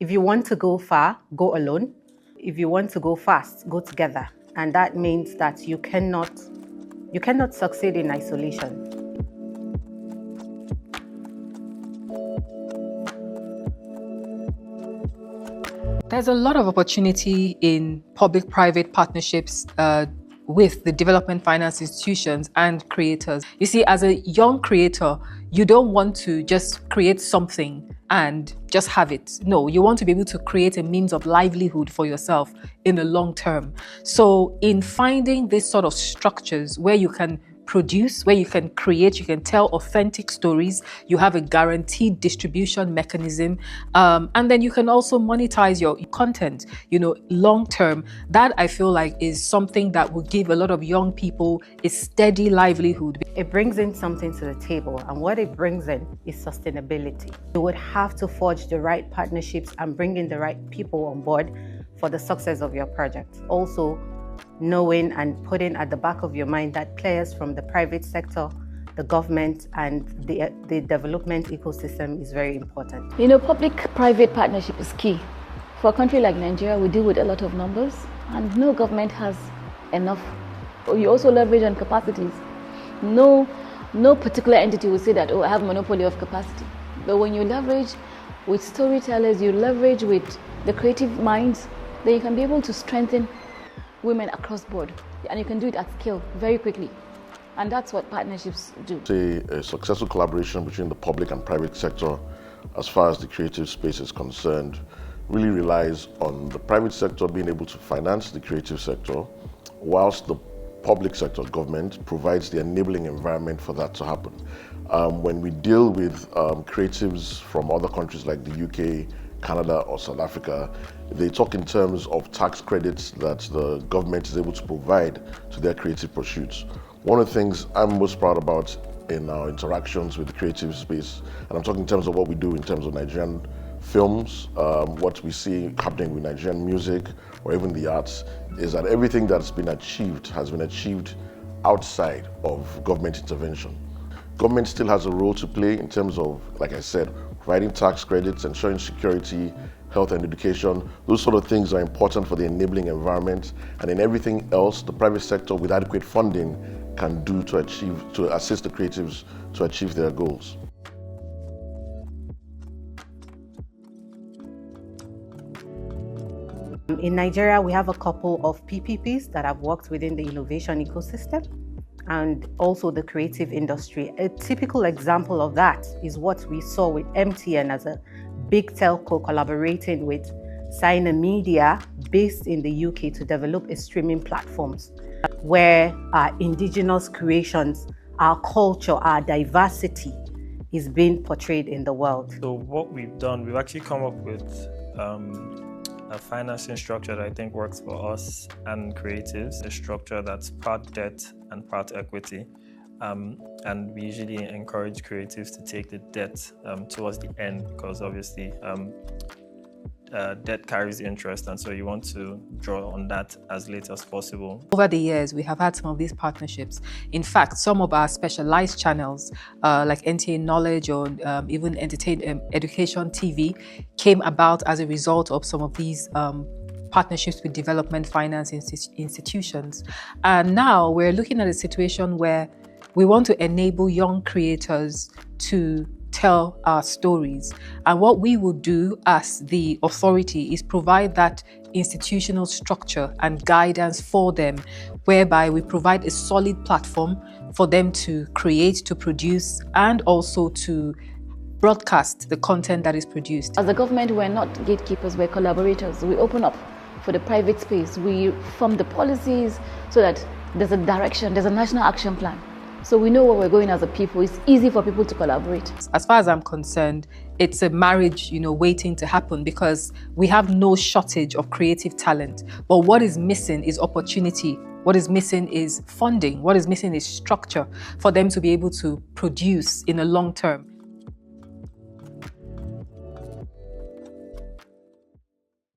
If you want to go far, go alone. If you want to go fast, go together. And that means that you cannot succeed in isolation. There's a lot of opportunity in public-private partnerships with the development finance institutions and creators. You see, as a young creator, you don't want to just create something and just have it. No, you want to be able to create a means of livelihood for yourself in the long term. So in finding these sort of structures where you can produce, where you can create, you can tell authentic stories, you have a guaranteed distribution mechanism, and then you can also monetize your content, long term. That I feel like is something that will give a lot of young people a steady livelihood. It brings in something to the table, and what it brings in is sustainability. You would have to forge the right partnerships and bring in the right people on board for the success of your project. Also, knowing and putting at the back of your mind that players from the private sector, the government, and the development ecosystem is very important. Public-private partnership is key. For a country like Nigeria, we deal with a lot of numbers, and no government has enough. You also leverage on capacities. No particular entity will say that, I have monopoly of capacity. But when you leverage with storytellers, you leverage with the creative minds, then you can be able to strengthen women across board, and you can do it at scale very quickly, and that's what partnerships do. A successful collaboration between the public and private sector as far as the creative space is concerned really relies on the private sector being able to finance the creative sector, whilst the public sector, government, provides the enabling environment for that to happen. When we deal with creatives from other countries like the UK, Canada or South Africa, they talk in terms of tax credits that the government is able to provide to their creative pursuits. One of the things I'm most proud about in our interactions with the creative space, and I'm talking in terms of what we do in terms of Nigerian films, what we see happening with Nigerian music or even the arts, is that everything that's been achieved has been achieved outside of government intervention. Government still has a role to play in terms of, like I said, providing tax credits, ensuring security, health and education. Those sort of things are important for the enabling environment, and in everything else, the private sector with adequate funding can do to assist the creatives to achieve their goals. In Nigeria, we have a couple of PPPs that have worked within the innovation ecosystem and also the creative industry. A typical example of that is what we saw with MTN as a big telco collaborating with Signa Media based in the UK to develop a streaming platforms where our indigenous creations, our culture, our diversity is being portrayed in the world. So what we've done, we've actually come up with a financing structure that I think works for us and creatives, a structure that's part debt and part equity. And we usually encourage creatives to take the debt towards the end, because obviously debt carries interest, and so you want to draw on that as late as possible. Over the years, we have had some of these partnerships. In fact, some of our specialized channels, like NTA Knowledge or even Education TV, came about as a result of some of these partnerships with development finance institutions. And now we're looking at a situation where we want to enable young creators to tell our stories. And what we will do as the authority is provide that institutional structure and guidance for them, whereby we provide a solid platform for them to create, to produce, and also to broadcast the content that is produced. As a government, we're not gatekeepers, we're collaborators. We open up for the private space. We form the policies so that there's a direction, there's a national action plan. So we know where we're going as a people. It's easy for people to collaborate. As far as I'm concerned, it's a marriage, waiting to happen, because we have no shortage of creative talent. But what is missing is opportunity. What is missing is funding. What is missing is structure for them to be able to produce in the long term.